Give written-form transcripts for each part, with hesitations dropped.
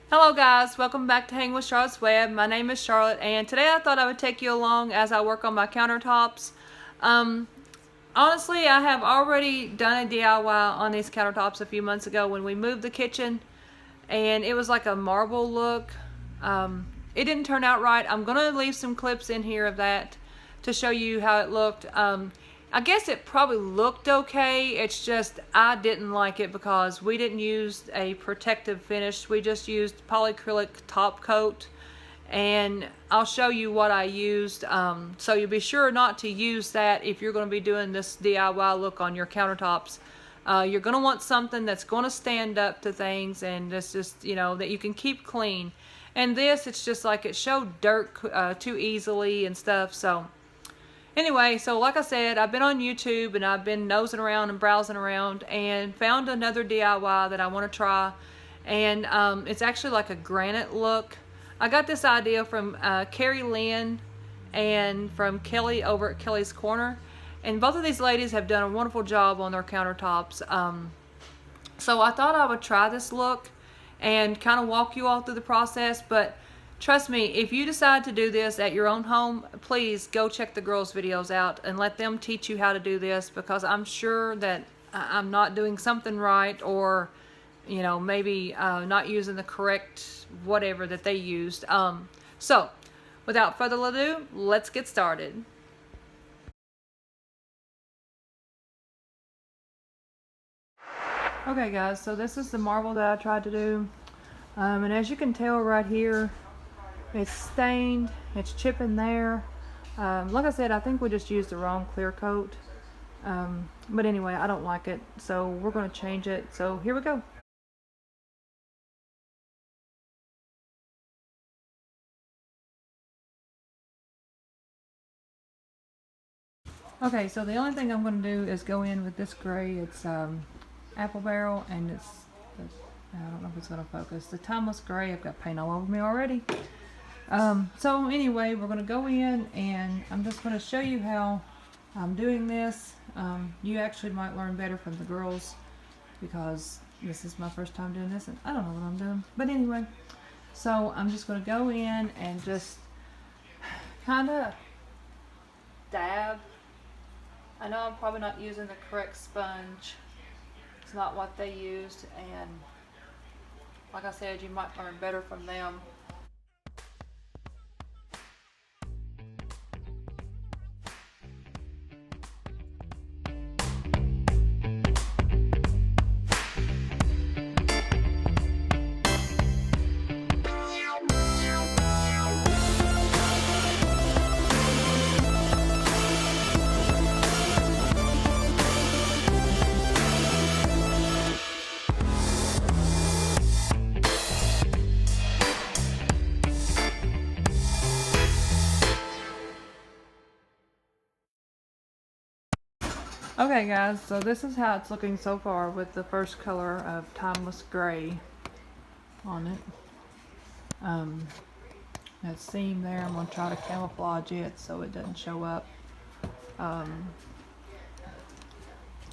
Hello guys, welcome back to Hang with Charlotte's Web. My name is Charlotte and today I thought I would take you along as I work on my countertops. Honestly, I have already done a DIY on these countertops a few months ago when we moved the kitchen and it was like a marble look. It didn't turn out right. I'm going to leave some clips in here of that to show you how it looked. I guess it probably looked okay. It's just I didn't like it because we didn't use a protective finish. We just used polyacrylic top coat, and I'll show you what I used. So you'll be sure not to use that if you're going to be doing this DIY look on your countertops. You're going to want something that's going to stand up to things and that's just, you know, that you can keep clean. And this, it's just like it showed dirt too easily and stuff. So anyway, so like I said, I've been on YouTube and I've been nosing around and browsing around and found another DIY that I want to try. And it's actually like a granite look. I got this idea from Carrie Lynn and from Kelly over at Kelly's Corner. And both of these ladies have done a wonderful job on their countertops. So I thought I would try this look and kind of walk you all through the process. But trust me, if you decide to do this at your own home, please go check the girls' videos out and let them teach you how to do this, because I'm sure that I'm not doing something right, or you know, maybe not using the correct whatever that they used. So without further ado, let's get started. Okay guys, so this is the marble that I tried to do, and as you can tell right here, it's stained, it's chipping there. Like I said, I think we just used the wrong clear coat, but anyway, I don't like it, so we're going to change it. So here we go. Okay, so the only thing I'm going to do is go in with this gray. It's apple barrel, and it's I don't know if it's going to focus. The timeless gray. I've got paint all over me already. So anyway, we're going to go in and I'm just going to show you how I'm doing this. You actually might learn better from the girls, because this is my first time doing this and I don't know what I'm doing. But anyway, so I'm just going to go in and just kind of dab. I know I'm probably not using the correct sponge. It's not what they used, and like I said, you might learn better from them. Okay guys, so this is how it's looking so far with the first color of Timeless Gray on it. That seam there, I'm going to try to camouflage it so it doesn't show up. And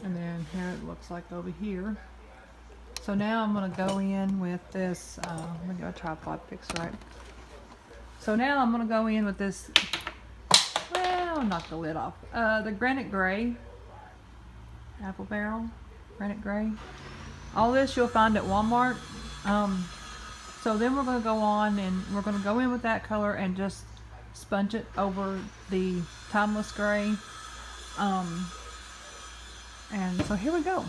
then here it looks like over here. So now I'm going to go in with this, let me get a tripod fixed right. So now I'm going to go in with this, well, knock the lid off, the Granite Gray. Apple barrel, Granite Gray. All this you'll find at Walmart. So then we're going to go on and we're going to go in with that color and just sponge it over the Timeless Gray. And so here we go.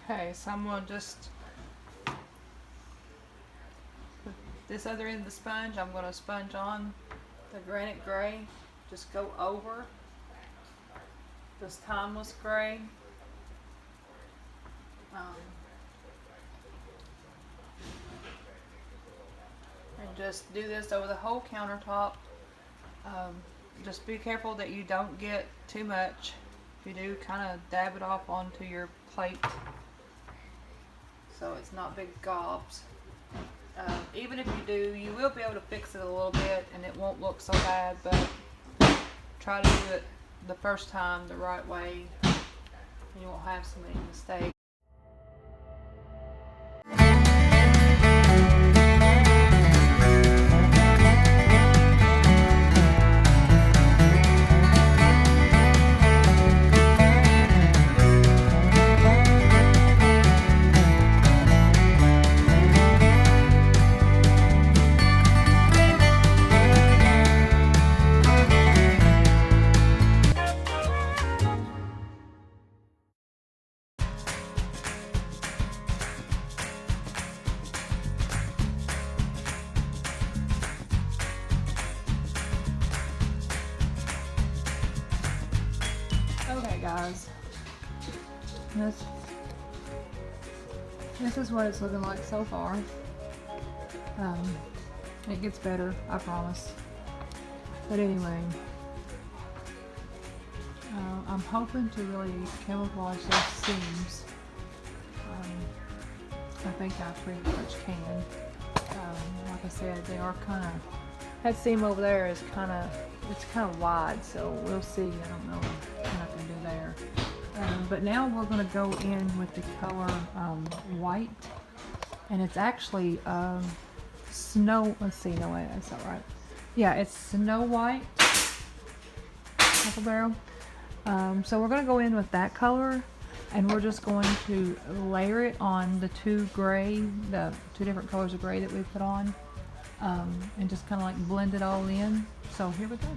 Okay, so I'm going to just put this other end of the sponge. I'm going to sponge on the Granite Gray. Just go over this Timeless Gray. And just do this over the whole countertop. Just be careful that you don't get too much. If you do, kind of dab it off onto your plate so it's not big gobs. Even if you do, you will be able to fix it a little bit and it won't look so bad, but try to do it the first time the right way and you won't have so many mistakes. guys. This is what it's looking like so far. It gets better, I promise. But anyway, I'm hoping to really camouflage those seams. I think I pretty much can. Like I said, they are kind of, that seam over there is kind of wide, so we'll see. I don't know what I can do there. But now we're going to go in with the color white, and it's actually snow. Let's see, no way, that's not right. Yeah, it's Snow White Apple Barrel. So we're going to go in with that color, and we're just going to layer it on the two different colors of gray that we put on, and just kind of like blend it all in. So here we go.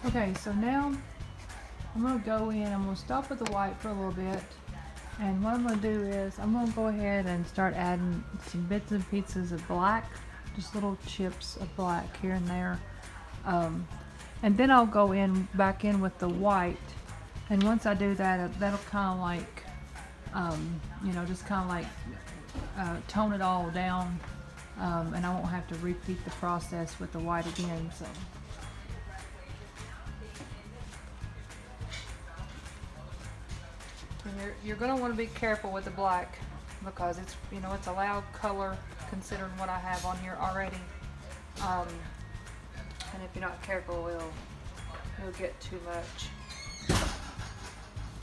Okay, so now I'm going to go in, I'm going to stop with the white for a little bit, and what I'm going to do is I'm going to go ahead and start adding some bits and pieces of black, just little chips of black here and there, and then I'll go back in with the white, and once I do that, that'll kind of like, you know, just kind of like tone it all down, and I won't have to repeat the process with the white again. So. You're going to want to be careful with the black because it's, you know, it's a loud color considering what I have on here already. And if you're not careful, you'll get too much.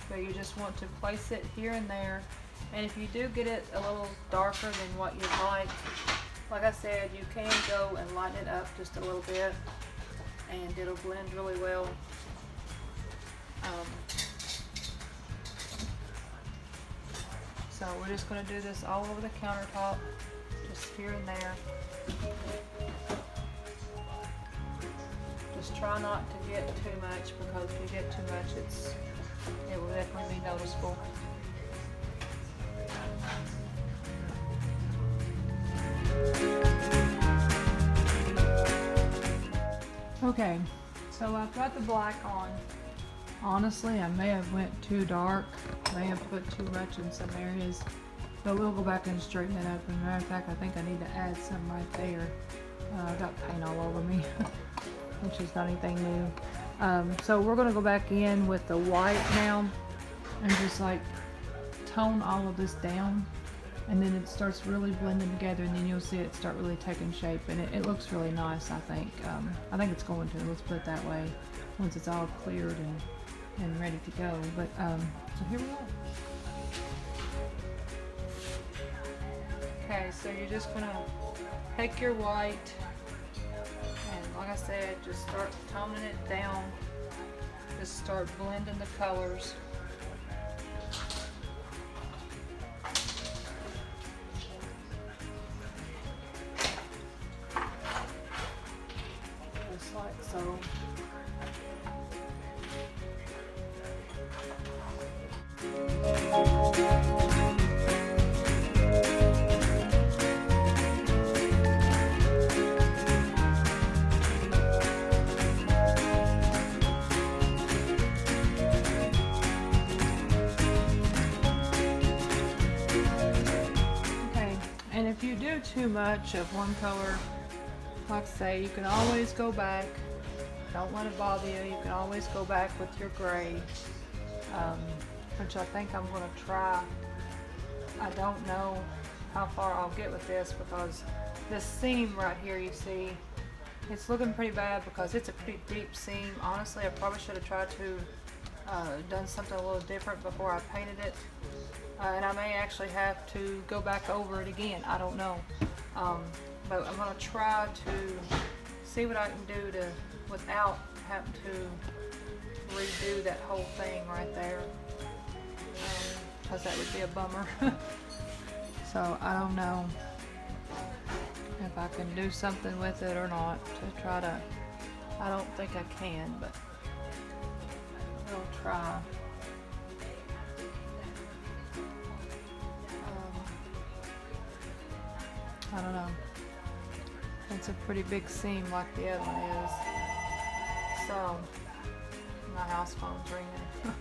So you just want to place it here and there. And if you do get it a little darker than what you'd like I said, you can go and lighten it up just a little bit and it'll blend really well. So we're just going to do this all over the countertop, just here and there. Just try not to get too much, because if you get too much, it will definitely be noticeable. Okay, so I've got the black on. Honestly, I may have went too dark, may have put too much in some areas, but we'll go back and straighten it up. As a matter of fact, I think I need to add some right there. I got paint all over me, which is not anything new. So we're going to go back in with the white now and just like tone all of this down, and then it starts really blending together, and then you'll see it start really taking shape, and it looks really nice. I think it's going to, let's put it that way, once it's all cleared and ready to go. But so here we go. Okay, so you're just gonna take your white and, like I said, just start toning it down. Just start blending the colors. Just like so. And if you do too much of one color, like I say, you can always go back. Don't let it bother you. You can always go back with your gray, which I think I'm going to try. I don't know how far I'll get with this, because this seam right here, you see, it's looking pretty bad because it's a pretty deep seam. Honestly, I probably should have tried to done something a little different before I painted it. And I may actually have to go back over it again. I don't know. But I'm going to try to see what I can do to, without having to redo that whole thing right there, because that would be a bummer. So I don't know if I can do something with it or not to try to. I don't think I can, but we'll try. I don't know. It's a pretty big seam like the other one is. So my house phone's ringing.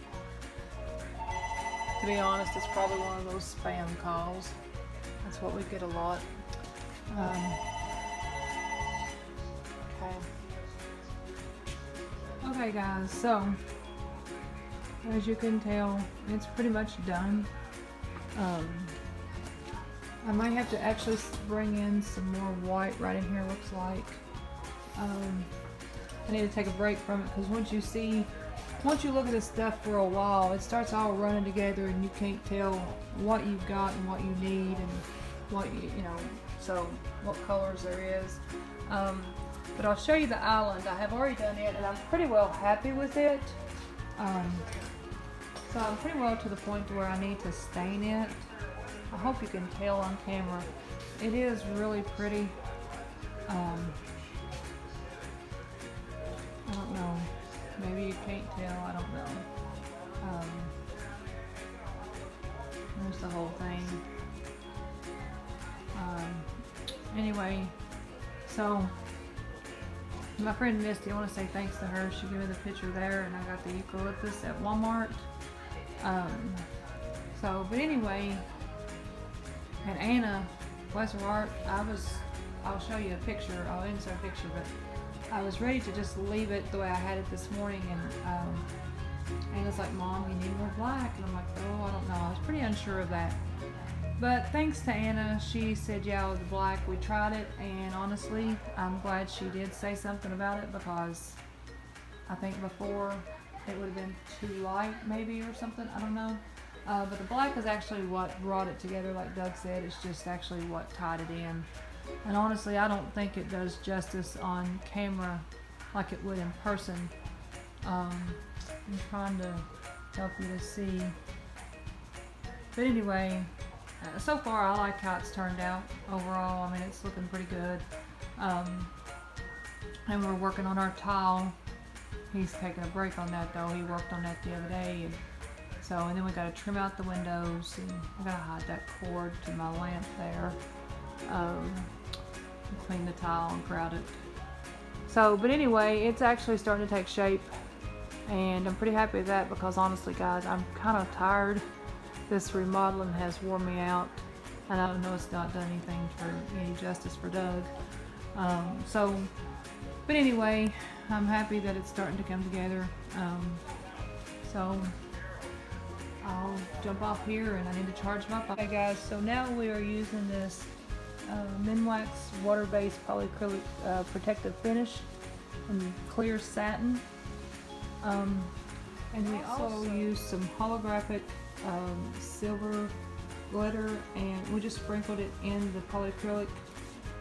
To be honest, it's probably one of those spam calls. That's what we get a lot. Okay guys, so as you can tell, it's pretty much done. I might have to actually bring in some more white right in here, looks like. I need to take a break from it because once you look at this stuff for a while, it starts all running together and you can't tell what you've got and what you need and what you know, so what colors there is. But I'll show you the island. I have already done it and I'm pretty well happy with it. So I'm pretty well to the point where I need to stain it. I hope you can tell on camera. It is really pretty. I don't know. Maybe you can't tell. I don't know. There's the whole thing. Anyway, so my friend Misty, I want to say thanks to her. She gave me the picture there, and I got the eucalyptus at Walmart. But anyway, and Anna, bless her heart, I'll show you a picture. I'll insert a picture, but I was ready to just leave it the way I had it this morning, and Anna's like, Mom, you need more black, and I'm like, oh, I don't know. I was pretty unsure of that. But thanks to Anna, she said, yeah, with the black, we tried it, and honestly, I'm glad she did say something about it because I think before it would have been too light maybe or something, I don't know. But the black is actually what brought it together, like Doug said. It's just actually what tied it in. And honestly, I don't think it does justice on camera like it would in person. I'm trying to help you to see. But anyway, so far I like how it's turned out overall. I mean, it's looking pretty good. And we're working on our tile. He's taking a break on that though. He worked on that the other day. And then we got to trim out the windows, and I got to hide that cord to my lamp there. Clean the tile and grout it. But anyway, it's actually starting to take shape, and I'm pretty happy with that because honestly, guys, I'm kind of tired. This remodeling has worn me out, and I know it's not done anything for any justice for Doug. But anyway, I'm happy that it's starting to come together. I'll jump off here and I need to charge my phone. Okay guys, so now we are using this Minwax water-based polyacrylic protective finish in clear satin. And we also use some holographic silver glitter, and we just sprinkled it in the polyacrylic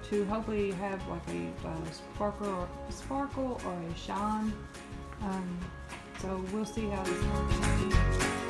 to hopefully have like a sparkle or a shine. So we'll see how this works.